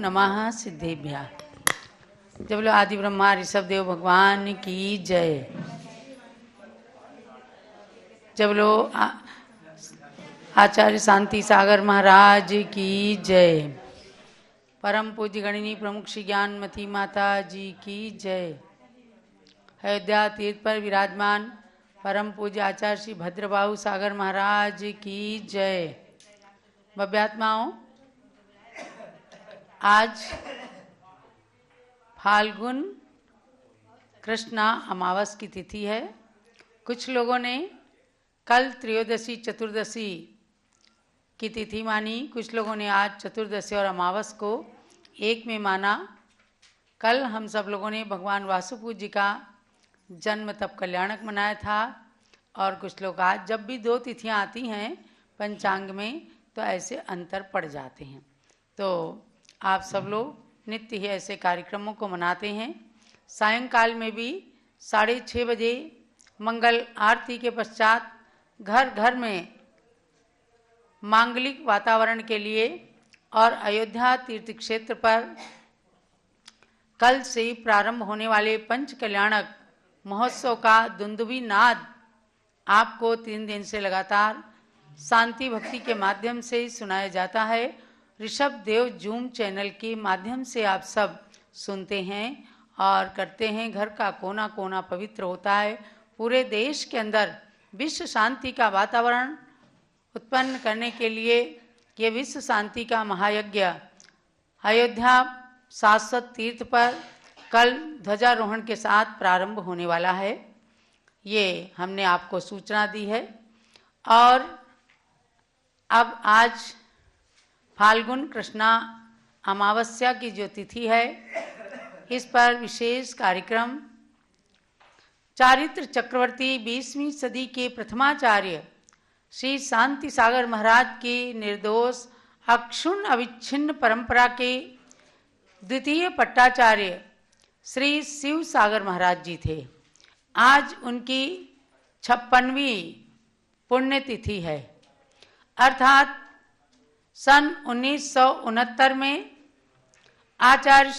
नमः सिद्धेभ्यः। जब बोलो आदि ब्रह्मा ऋषभ देव भगवान की जय। जब बोलो आचार्य शांति सागर महाराज की जय। परम पूज्य गणिनी प्रमुख श्री ज्ञानमती माता जी की जय। अयोध्या तीर्थ पर विराजमान परम पूज्य आचार्य श्री भद्रबाहु सागर महाराज की जय। भव्यात्माओं, आज फाल्गुन कृष्णा अमावस की तिथि है। कुछ लोगों ने कल त्रयोदशी चतुर्दशी की तिथि मानी, कुछ लोगों ने आज चतुर्दशी और अमावस को एक में माना। कल हम सब लोगों ने भगवान वासुपूज्य का जन्म तप कल्याणक मनाया था और कुछ लोग आज, जब भी दो तिथियां आती हैं पंचांग में तो ऐसे अंतर पड़ जाते हैं। तो आप सब लोग नित्य ही ऐसे कार्यक्रमों को मनाते हैं। सायंकाल में भी 6:30 बजे मंगल आरती के पश्चात घर घर में मांगलिक वातावरण के लिए और अयोध्या तीर्थ क्षेत्र पर कल से प्रारंभ होने वाले पंच कल्याणक महोत्सव का दुंदुभी नाद आपको 3 दिन से लगातार शांति भक्ति के माध्यम से सुनाया जाता है। ऋषभ देव जूम चैनल के माध्यम से आप सब सुनते हैं और करते हैं। घर का कोना कोना पवित्र होता है। पूरे देश के अंदर विश्व शांति का वातावरण उत्पन्न करने के लिए ये विश्व शांति का महायज्ञ अयोध्या शाश्वत तीर्थ पर कल ध्वजारोहण के साथ प्रारंभ होने वाला है। ये हमने आपको सूचना दी है। और अब आज फाल्गुन कृष्णा अमावस्या की जो तिथि है, इस पर विशेष कार्यक्रम चारित्र चक्रवर्ती 20वीं सदी के प्रथमाचार्य श्री शांति सागर महाराज की निर्दोष अक्षुण्ण अविच्छिन्न परंपरा के द्वितीय पट्टाचार्य श्री शिव सागर महाराज जी थे। आज उनकी 56वीं पुण्यतिथि है, अर्थात सन 1969 में आचार्य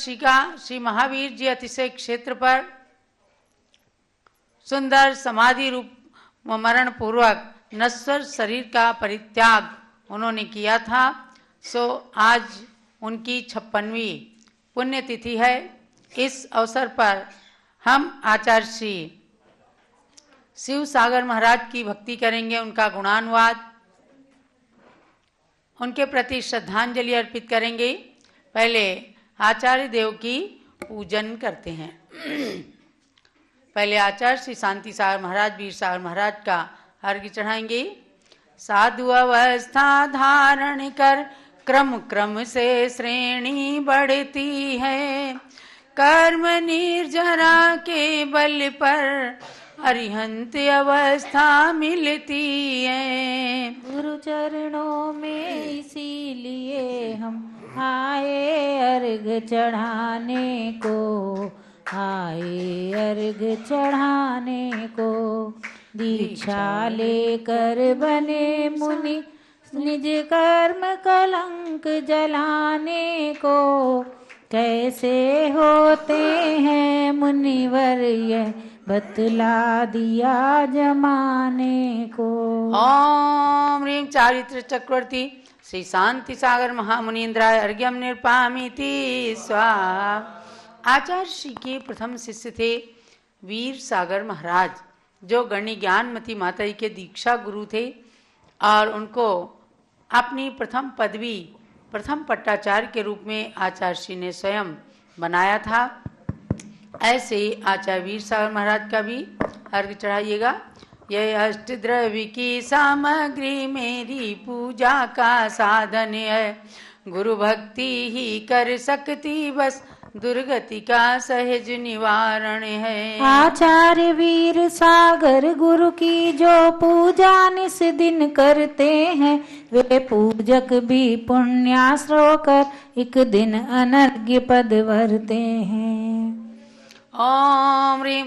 श्री महावीर जी अतिशय क्षेत्र पर सुंदर समाधि रूप मरण पूर्वक नश्वर शरीर का परित्याग उन्होंने किया था। सो आज उनकी 56वीं पुण्यतिथि है। इस अवसर पर हम आचार्य श्री शिव सागर महाराज की भक्ति करेंगे, उनका गुणानुवाद, उनके प्रति श्रद्धांजलि अर्पित करेंगे। पहले आचार्य देव की पूजन करते हैं। पहले आचार्य श्री शांति सागर महाराज वीर सागर महाराज का अर्घ्य चढ़ाएंगे। साधु अवस्था धारण कर क्रम क्रम से श्रेणी बढ़ती है, कर्म निर्जरा के बल पर अरिहंत अवस्था मिलती है। गुरु चरणों में इसीलिए हम आए अर्घ चढ़ाने को, आए अर्घ चढ़ाने को। दीक्षा लेकर बने मुनि निज कर्म कलंक जलाने को, कैसे होते हैं मुनिवर यह बतला दिया जमाने को। ओम ह्रीं चारित्र चक्रवर्ती श्री शांति सागर महामुनीन्द्राय अर्घ्यम निर्पामीति स्वाहा। आचार्य श्री के प्रथम शिष्य थे वीर सागर महाराज, जो गणी ज्ञानमती माता जी के दीक्षा गुरु थे और उनको अपनी प्रथम पदवी प्रथम पट्टाचार्य के रूप में आचार्य श्री ने स्वयं बनाया था। ऐसे ही आचार्य वीर सागर महाराज का भी अर्घ्य चढ़ाइएगा। यह अष्टद्रव्य की सामग्री मेरी पूजा का साधन है, गुरु भक्ति ही कर सकती बस दुर्गति का सहज निवारण है। आचार्य वीर सागर गुरु की जो पूजा निस दिन करते हैं, वे पूजक भी पुण्याश्रय कर एक दिन अनर्घ्य पद भरते हैं। ओम ह्रीं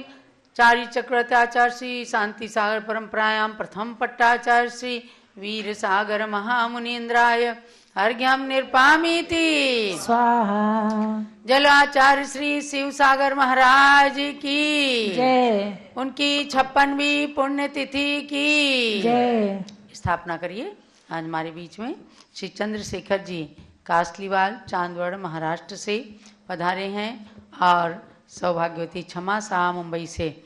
चारि चक्रवर्ती आचार्य श्री शांति सागर परंपरायाम प्रथम पट्टाचार्य श्री वीर सागर महामुनीन्द्राय अर्घ्यम निर्पामीति स्वाहा। जलाचार्य श्री शिव सागर महाराज की जय। उनकी 56वीं पुण्यतिथि की जय। स्थापना करिए। आज हमारे बीच में श्री चंद्रशेखर जी कासलीवाल चांदवड़ महाराष्ट्र से पधारे हैं और सौभाग्यवती क्षमा शाह मुंबई से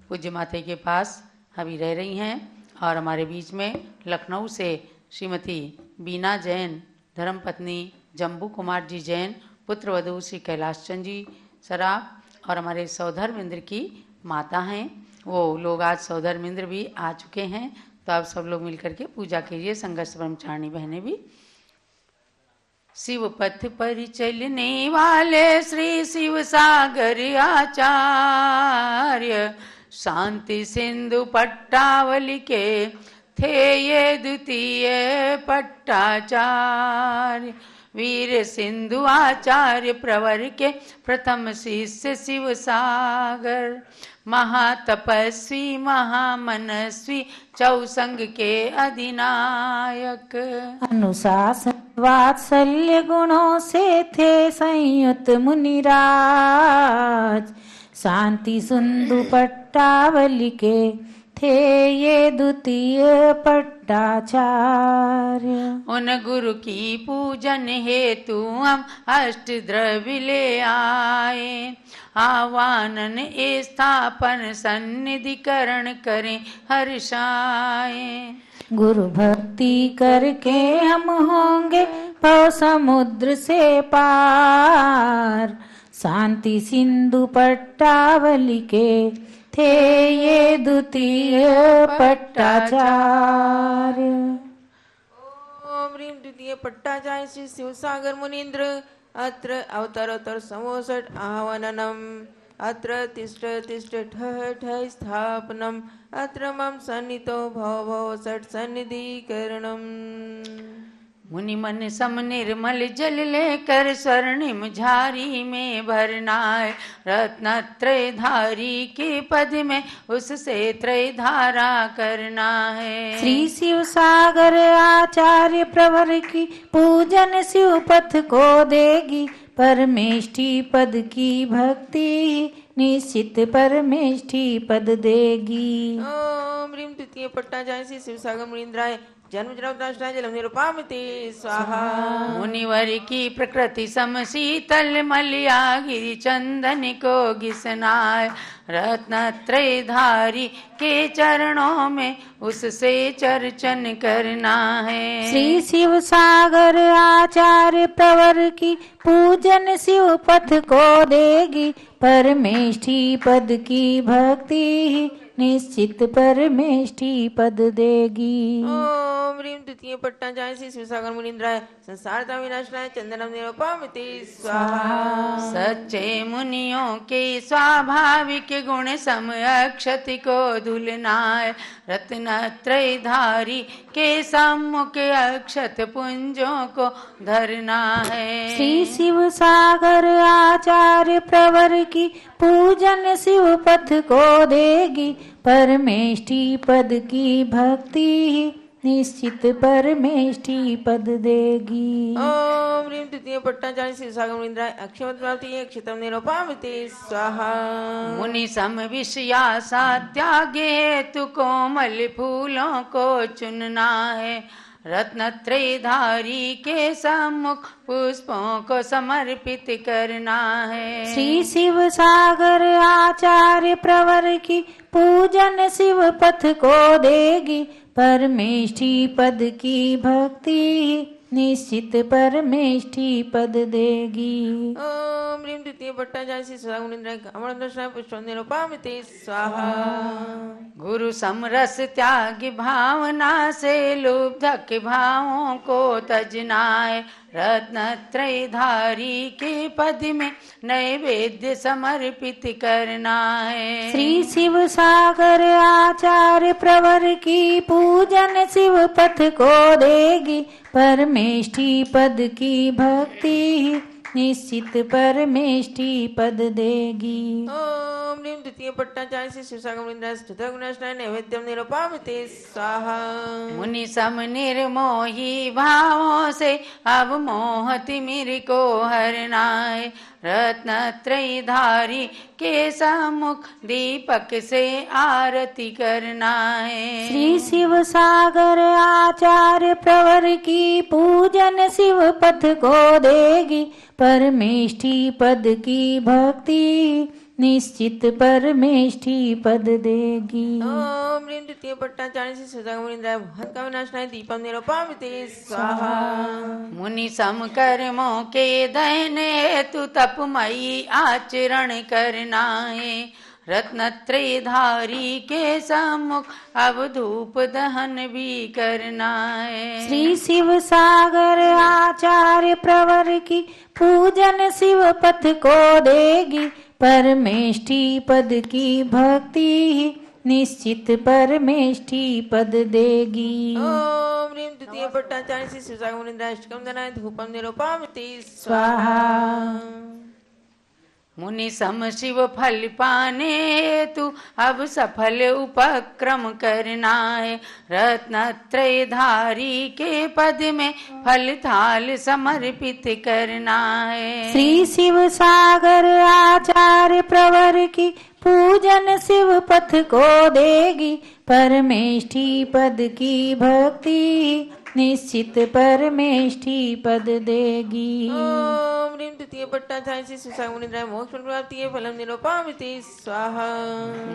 पूज्य माता के पास अभी रह रही हैं। और हमारे बीच में लखनऊ से श्रीमती बीना जैन, धर्मपत्नी जम्बू कुमार जी जैन, पुत्र वधू श्री कैलाश चंद जी सराफ और हमारे सौधर्मेंद्र की माता हैं। वो लोग आज सौधर्मेंद्र भी आ चुके हैं, तो आप सब लोग मिलकर के पूजा कीजिए। संघर्ष ब्रह्मचारिणी बहनें भी। शिव पथ पर चलने वाले श्री शिव सागर आचार्य शांति सिंधु पट्टावली के थे ये द्वितीय पट्टाचार्य। वीर सिंधु आचार्य प्रवर के प्रथम शिष्य शिव सागर। महातपस्वी महामनस्वी चौसंग के अधिनायक। अनुशासन वात्सल्य गुणों से थे संयुत मुनिराज। शांति सिंधु पट्टावली के थे ये द्वितीय पट्टाचार्य। उन गुरु की पूजन हेतु हम अष्टद्रव्य ले आए। आवानन स्थापन सन्निधिकरण करें हर्षाए। गुरु भक्ति करके हम होंगे भव समुद्र से पार। शांति सिंधु पट्टावली के थे ये द्वितीय पट्टाचार्य। ओम ह्रीं द्वितीय पट्टाचार्य श्री शिवसागर मुनीन्द्र अत्र अवतरोत्तर समोसट आह्वाननम। अत्र तिष्ठ तिष्ठ ठः ठः स्थापनम। अत्र मम सन्नितो भव भव सट सन्निधिकरणम। मुनि मन सम निर्मल जल लेकर स्वर्णिम झारी में भरना है। रत्नत्रय धारी के पद में उससे त्रय धारा करना है। श्री शिव सागर आचार्य प्रवर की पूजन शिव पथ को देगी। परमेष्ठी पद की भक्ति निश्चित परमेष्ठी पद देगी। ओम ह्रीं द्वितीय पट्टाचार्य श्री शिवसागर मुनीन्द्राय जन्म जन्मदाष्टाय जलम निरुपामिति स्वाहा। मुनिवर की प्रकृति सम शीतल मलिया गिरि चंदन को घिसनाय। रत्नत्रय धारी के चरणों में उससे चर्चन करना है। श्री शिव सागर आचार्य प्रवर की पूजन शिव पथ को देगी। परमेष्ठी पद की भक्ति निश्चित परमेष्ठी पद देगी। ओम ह्रीं द्वितीय पट्टाचार्य श्री शिवसागर मुनीन्द्राय संसारता विनाशनाय चंदनम निरुपामिति स्वाहा। सच्चे मुनियों के स्वाभाविक गुण सम अक्षति को धुलना है। रत्नत्रय धारी के सम्मुख अक्षत पुंजों को धरना है। श्री शिव सागर आचार्य प्रवर की पूजन शिव पथ को देगी। परमेष्ठी पद की भक्ति निश्चित परमेष्ठी पद देगी। ओम ह्रीं द्वितीय पट्टाचार्य श्री शिवसागर मुनीन्द्राय अक्षमत प्राप्ति अक्षतम निरुपामिति स्वाहा। मुनि सम विषयासा त्यागे हेतु कोमल फूलों को चुनना है। रत्नत्रय धारी के सम्मुख पुष्पों को समर्पित करना है। श्री शिव सागर आचार्य प्रवर की पूजन शिव पथ को देगी। परमेष्ठी पद की भक्ति निश्चित परमेष्ठी पद देगी। ओम ह्रीं द्वितीय पट्टाचार्य श्री शिवसागर मुनीन्द्राय कमलदर्शनाय पुष्पं निरुपामिति स्वाहा। गुरु समरस त्याग भावना से लुब्धक भावों को तजना है। रत्नत्रय धारी के पद में नैवेद्य समर्पित करना है। श्री शिव सागर आचार्य प्रवर की पूजन शिव पथ को देगी। परमेष्ठी पद की भक्ति निश्चित परमेष्टि पद देगी। ओम ह्रीं द्वितीय पट्टाचार्य श्री शिवसागर मुनीन्द्र स्तुति गुणाश्रय नैवेद्यम निरूपयामि स्वाहा। मुनि सम निर्मोही भावों से अब मोह तिमिर को हरनाए, रत्नत्रयी धारी के सम्मुख दीपक से आरती करना है। श्री शिव सागर आचार्य प्रवर की पूजन शिव पथ को देगी, परमेष्टि पद की भक्ति निश्चित परमेष्टि पद देगी। ओम ह्रीं द्वितीय पट्टाचार्य श्री शिवसागर मुनीन्द्र महत का विनाशनाय दीपम निरूपयामि स्वाहा। मुनि सम कर्मों के दहन हेतु तपमयी आचरण करना है, रत्नत्रय धारी के सम्मुख अब धूप दहन भी करना है। श्री शिव सागर आचार्य प्रवर की पूजन शिव पथ को देगी, परमेष्टि पद की भक्ति निश्चित परमेष्टि पद देगी। ओम ह्रीं द्वितीय पट्टाचार्य श्री शिवसागर मुनीन्द्र अष्टकम दनाय धूपम निरूपयामि स्वाहा। मुनि सम शिव फल पाने हेतु अब सफल उपक्रम करना है, रत्नत्रय धारी के पद में फल थाल समर्पित करना है। श्री शिव सागर आचार्य प्रवर की पूजन शिव पथ को देगी, परमेष्टि पद की भक्ति निश्चित परमेष्टि पद देगी। ओम ह्रीं द्वितीय पट्टाचार्य श्री शिवसागर मुनीन्द्र मोक्ष प्राप्ति फलम निरूपयामि स्वाहा।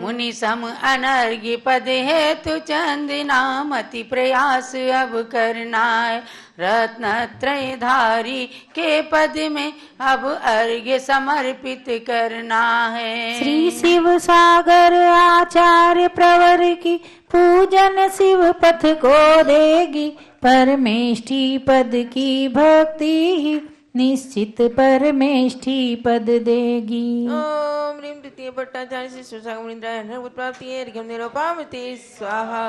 मुनि सम अनर्घ्य पद हेतु चंदनामति प्रयास अब करना है, रत्नत्रय धारी के पद में अब अर्घ्य समर्पित करना है। श्री शिव सागर आचार्य प्रवर की पूजन शिव पथ को देगी, परमेष्टि पद की भक्ति निश्चित परमेष्टि पद देगी। ओम ह्रीं द्वितीय पट्टाचार्य श्री शिवसागर मुनीन्द्र प्राप्ति अर्घ्यम निरूपयामि स्वाहा।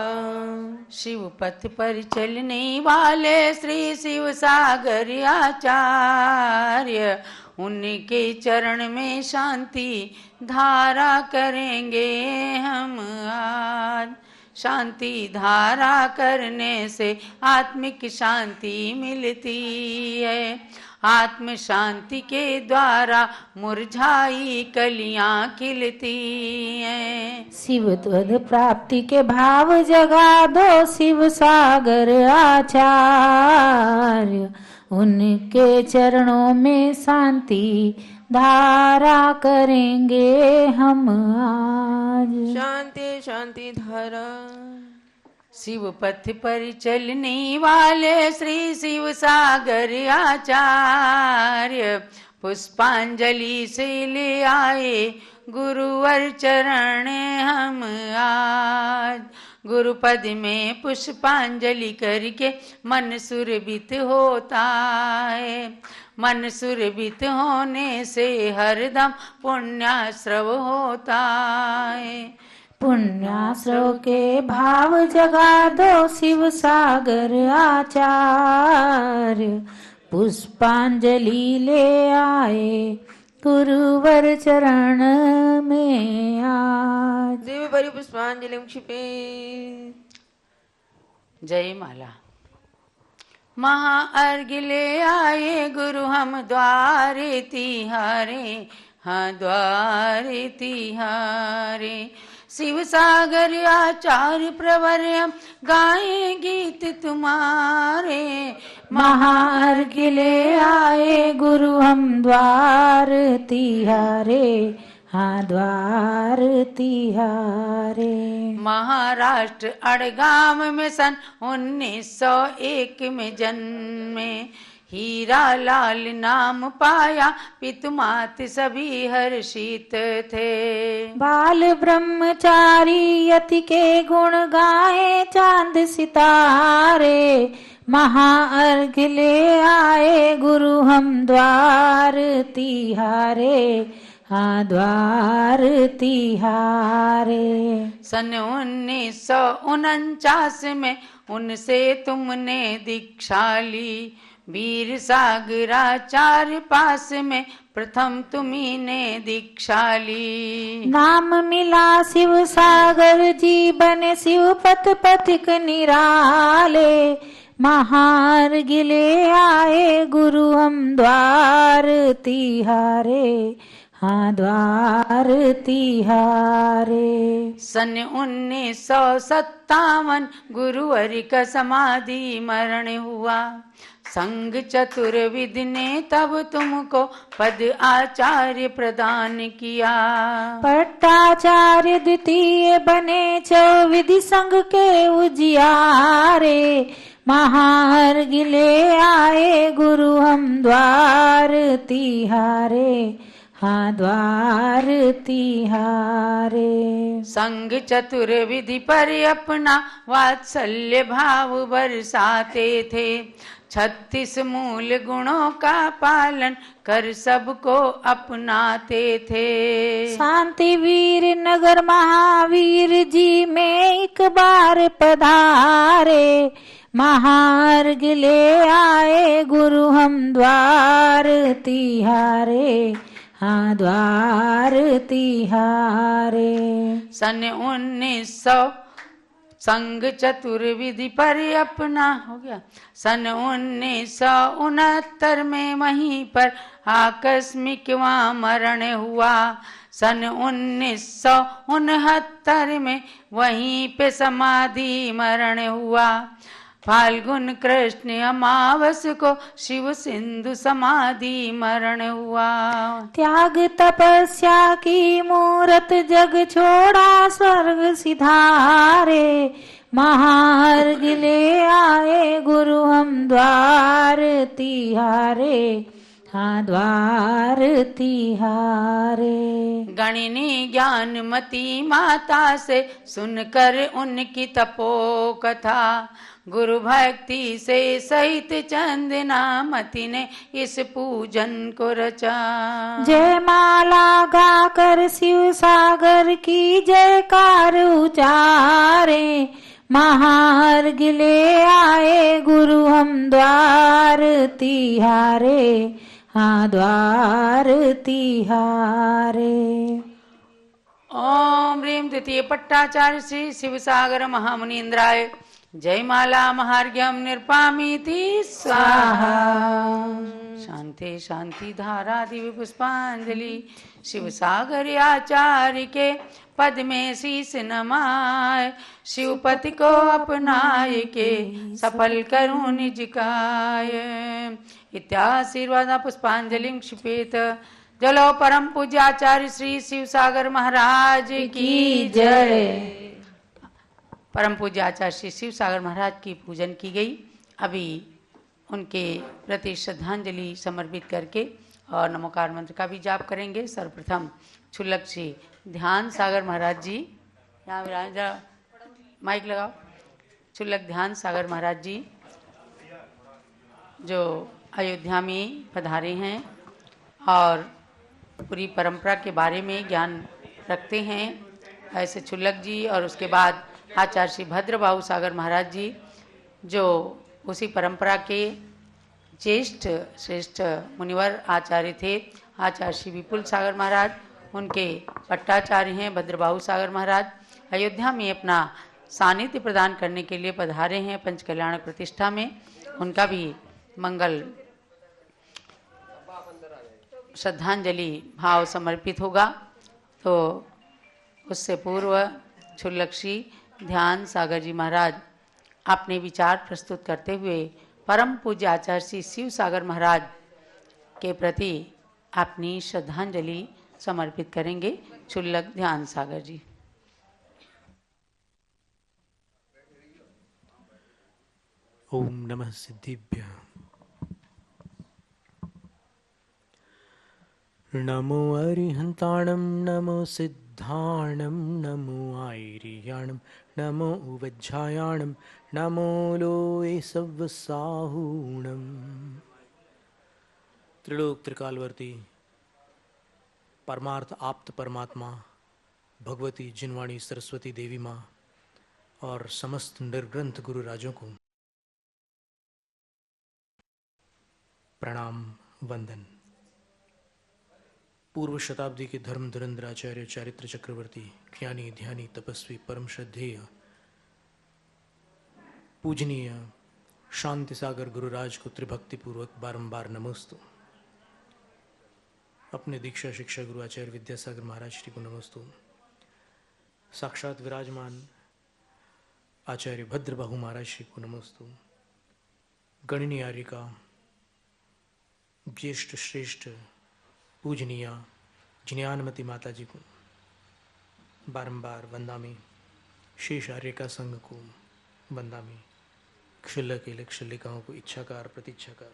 शिव पथ पर चलने वाले श्री शिव सागर आचार्य, उनके चरण में शांति धारा करेंगे हम आज। शांति धारा करने से आत्मिक शांति मिलती है, आत्म शांति के द्वारा मुरझाई कलियां खिलती हैं। शिव त्वद प्राप्ति के भाव जगा दो शिव सागर आचार्य, उनके चरणों में शांति धारा करेंगे हम आज। शांति शांति धारा। शिव पथ पर चलने वाले श्री शिव सागर आचार्य, पुष्पांजलि से ले आए गुरुवर चरण हम आज। गुरुपद में पुष्पांजलि करके मन सुरभित होता है, मन सुरभित होने से हरदम पुण्याश्रव होता है। पुण्याश्रव के भाव जगा दो शिव सागर आचार्य, पुष्पांजलि ले आए गुरुवर चरण में आज। देवी परि पुष्पांजलि क्षिपे। जय माला। महाअर्घ्य ले आए गुरु हम द्वारे तिहारे, हाँ द्वारे तिहारे। शिव सागर आचार्य प्रवर हम गाए गीत तुम्हारे। महाअर्घ्य ले आए गुरु हम द्वार तिहारे, हाँ द्वार तिहारे। महाराष्ट्र अड़गाम में सन 1901 में जन्मे, हीरा लाल नाम पाया पितुमात सभी हर्षित थे। बाल ब्रह्मचारी यति के गुण गाए चांद सितारे। महाअर्घ्य ले आए गुरु हम द्वार तिहारे, हाँ द्वार तिहारे। सन 1949 में उनसे तुमने दीक्षा ली, वीर सागराचार्य पास में प्रथम तुम्ही ने दीक्षा ली। नाम मिला शिव सागर जी बने शिव पथ पथिक निराले, महार गिले आए गुरु हम द्वार तिहारे, हाँ द्वार तिहारे। सन 1957 गुरुवर का समाधि मरण हुआ, संघ चतुर्विधि ने तब तुमको पद आचार्य प्रदान किया। पट्टाचार्य द्वितीय बने चौविधि संघ के उजियारे, महार गिले आए गुरु हम द्वार तिहारे, हाँ द्वार तिहारे। संघ चतुर्विधि पर अपना वात्सल्य भाव बरसाते थे, 36 मूल गुणों का पालन कर सबको अपनाते थे। शांति वीर नगर महावीर जी में एक बार पधारे, महार गिले आए गुरु हम द्वार तिहारे, हाँ द्वार तिहारे। सन 1900 संघ चतुर्विधि पर अपना हो गया। सन 1969 में वहीं पर आकस्मिक वहाँ मरण हुआ। सन 1969 में वहीं पे समाधि मरण हुआ। फाल्गुन कृष्ण अमावस को शिव सिंधु समाधि मरण हुआ। त्याग तपस्या की मूरत जग छोड़ा स्वर्ग सिधारे, महार गिले आए गुरु हम द्वार तिहारे, हाँ द्वार तिहारे। गणिनी ज्ञानमती माता से सुनकर उनकी तपो कथा, गुरु भक्ति से सहित चंदनामती ने इस पूजन को रचा। जय माला गाकर शिव सागर की जयकार उचारे, महार गिले आए गुरु हम द्वार तिहारे, हाँ द्वार तिहारे। ओम ह्रीं द्वितीय पट्टाचार्य श्री शिव सागर महामुनीन्द्राय जय माला महार्घ्यम निर्पामीति स्वाहा। शांति शांति धारा दिव्य पुष्पांजलि, शिव सागर आचार्य के पद में शीस नमाय, शिवपति को अपनाय के सफल करूं निज काय। इत्याशीर्वाद पुष्पांजलि क्षिपेत। जलो परम पूज्य आचार्य श्री शिव सागर महाराज की जय। परम पूज्य आचार्य श्री शिव सागर महाराज की पूजन की गई। अभी उनके प्रति श्रद्धांजलि समर्पित करके और नमोकार मंत्र का भी जाप करेंगे। सर्वप्रथम क्षुल्लक श्री ध्यान सागर महाराज जी, यहाँ जरा माइक लगाओ। क्षुल्लक ध्यान सागर महाराज जी जो अयोध्या में पधारे हैं और पूरी परंपरा के बारे में ज्ञान रखते हैं, ऐसे क्षुल्लक जी। और उसके बाद आचार्य श्री भद्रबाहु सागर महाराज जी जो उसी परंपरा के ज्येष्ठ श्रेष्ठ मुनिवर आचार्य थे। आचार्य श्री विपुल सागर महाराज उनके पट्टाचार्य हैं भद्रबाहु सागर महाराज। अयोध्या में अपना सानिध्य प्रदान करने के लिए पधारे हैं पंच कल्याणक प्रतिष्ठा में। उनका भी मंगल श्रद्धांजलि भाव समर्पित होगा। तो उससे पूर्व क्षुल्लक श्री ध्यान सागर जी महाराज अपने विचार प्रस्तुत करते हुए परम पूज्य आचार्य श्री शिव सागर महाराज के प्रति अपनी श्रद्धांजलि समर्पित करेंगे। क्षुल्लक ध्यान सागर जी। ओम नमः सिद्धिभ्य। नमो अरिहंताणं नमो सिद्धाणं नमो आयर्याणं नमो उवज्झायाणं नमो लोए सव्वसाहूणं। त्रिलोक त्रिकालवर्ती परमार्थ आप्त परमात्मा भगवती जिनवाणी सरस्वती देवी माँ और समस्त निर्ग्रंथ गुरु राजों को प्रणाम वंदन। पूर्व शताब्दी के धर्म धुरंधर आचार्य चारित्र चक्रवर्ती ज्ञानी ध्यानी तपस्वी परम श्रद्धेय पूजनीय शांति सागर गुरुराज को त्रिभक्ति पूर्वक बारंबार नमोस्तु। अपने दीक्षा शिक्षा गुरु आचार्य विद्यासागर महाराज श्री को नमोस्तु। साक्षात विराजमान आचार्य भद्रबाहु महाराज श्री को नमोस्तु। गणनीय आर्यिका ज्येष्ठ श्रेष्ठ पूजनीय ज्ञानमती माता जी को बारंबार वंदामी। शेष आर्यिका संघ को वंदामी। क्षुल्लक एलक क्षुल्लिकाओं को इच्छाकार प्रतीक्षाकार।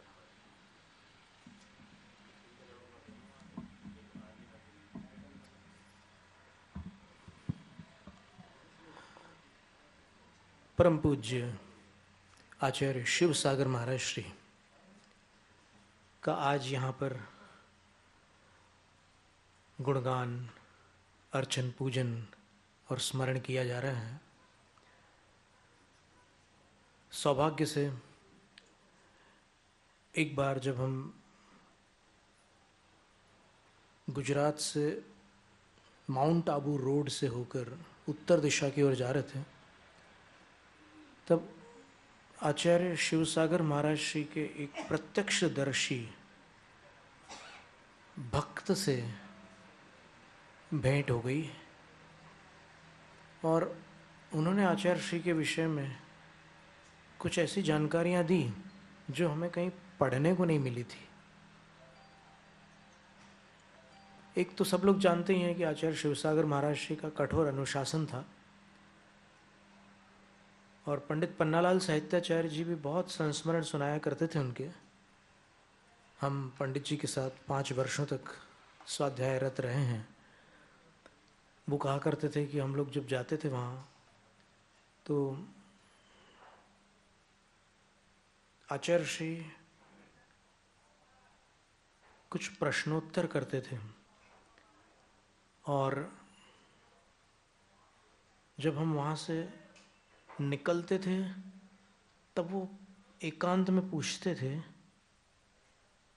परम पूज्य आचार्य शिव सागर महाराज श्री का आज यहाँ पर गुणगान अर्चन पूजन और स्मरण किया जा रहा है। सौभाग्य से एक बार जब हम गुजरात से माउंट आबू रोड से होकर उत्तर दिशा की ओर जा रहे थे, तब आचार्य शिवसागर महाराज श्री के एक प्रत्यक्षदर्शी भक्त से भेंट हो गई और उन्होंने आचार्य श्री के विषय में कुछ ऐसी जानकारियां दी जो हमें कहीं पढ़ने को नहीं मिली थी। एक तो सब लोग जानते ही हैं कि आचार्य शिवसागर महाराज श्री का कठोर अनुशासन था और पंडित पन्नालाल साहित्याचार्य जी भी बहुत संस्मरण सुनाया करते थे उनके। हम पंडित जी के साथ 5 वर्षों तक स्वाध्यायरत रहे हैं। वो कहा करते थे कि हम लोग जब जाते थे वहाँ तो आचार्य श्री कुछ प्रश्नोत्तर करते थे और जब हम वहाँ से निकलते थे तब वो एकांत में पूछते थे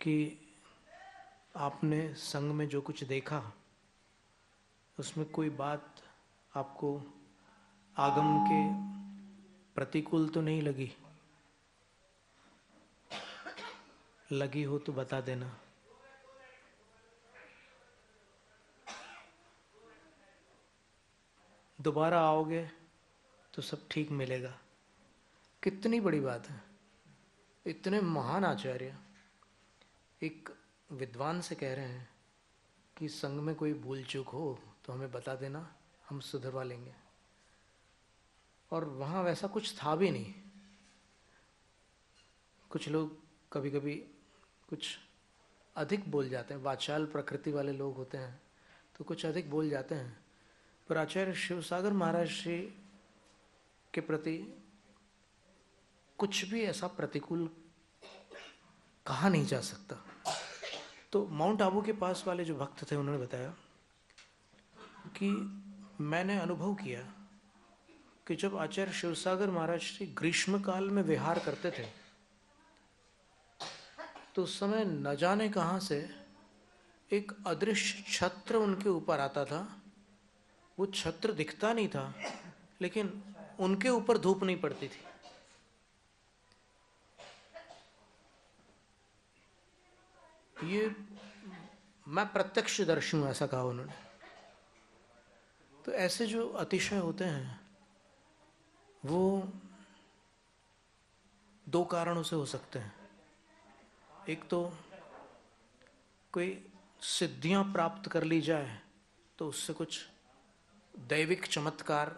कि आपने संग में जो कुछ देखा उसमें कोई बात आपको आगम के प्रतिकूल तो नहीं लगी? लगी हो तो बता देना। दोबारा आओगे तो सब ठीक मिलेगा। कितनी बड़ी बात है। इतने महान आचार्य एक विद्वान से कह रहे हैं कि संग में कोई भूल चूक हो तो हमें बता देना, हम सुधरवा लेंगे। और वहाँ वैसा कुछ था भी नहीं। कुछ लोग कभी कभी कुछ अधिक बोल जाते हैं, वाचाल प्रकृति वाले लोग होते हैं तो कुछ अधिक बोल जाते हैं, पर आचार्य शिवसागर महाराज श्री के प्रति कुछ भी ऐसा प्रतिकूल कहा नहीं जा सकता। तो माउंट आबू के पास वाले जो भक्त थे उन्होंने बताया कि मैंने अनुभव किया कि जब आचार्य शिवसागर महाराज श्री ग्रीष्म काल में विहार करते थे तो उस समय न जाने कहाँ से एक अदृश्य छत्र उनके ऊपर आता था। वो छत्र दिखता नहीं था लेकिन उनके ऊपर धूप नहीं पड़ती थी। ये मैं प्रत्यक्षदर्शी हूं, ऐसा कहा उन्होंने। तो ऐसे जो अतिशय होते हैं वो 2 कारणों से हो सकते हैं। एक तो कोई सिद्धियां प्राप्त कर ली जाए तो उससे कुछ दैविक चमत्कार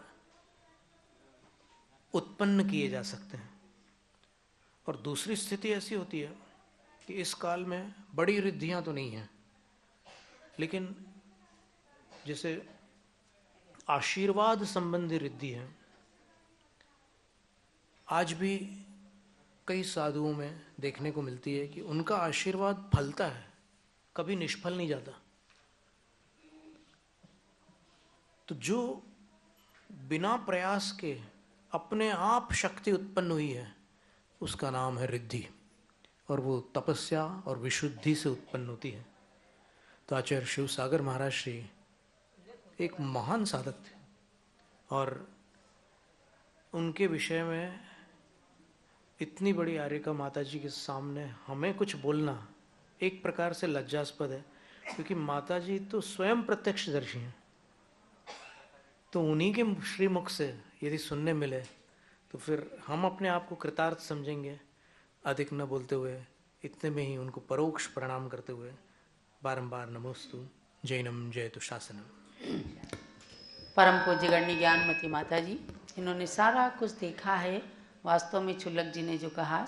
उत्पन्न किए जा सकते हैं, और दूसरी स्थिति ऐसी होती है कि इस काल में बड़ी रिद्धियां तो नहीं हैं लेकिन जैसे आशीर्वाद संबंधी रिद्धि है। आज भी कई साधुओं में देखने को मिलती है कि उनका आशीर्वाद फलता है, कभी निष्फल नहीं जाता। तो जो बिना प्रयास के अपने आप शक्ति उत्पन्न हुई है उसका नाम है रिद्धि। और वो तपस्या और विशुद्धि से उत्पन्न होती है। तो आचार्य शिव सागर महाराज श्री एक महान साधक थे और उनके विषय में इतनी बड़ी आर्यका माता जी के सामने हमें कुछ बोलना एक प्रकार से लज्जास्पद है, क्योंकि माता जी तो स्वयं प्रत्यक्षदर्शी हैं। तो उन्हीं के श्रीमुख से यदि सुनने मिले तो फिर हम अपने आप को कृतार्थ समझेंगे। अधिक न बोलते हुए इतने में ही उनको परोक्ष प्रणाम करते हुए बारंबार नमोस्तु, जैनम जयतु शासनम। परम पूज्य गणनी ज्ञानमती माता जी, इन्होंने सारा कुछ देखा है। वास्तव में छुल्लक जी ने जो कहा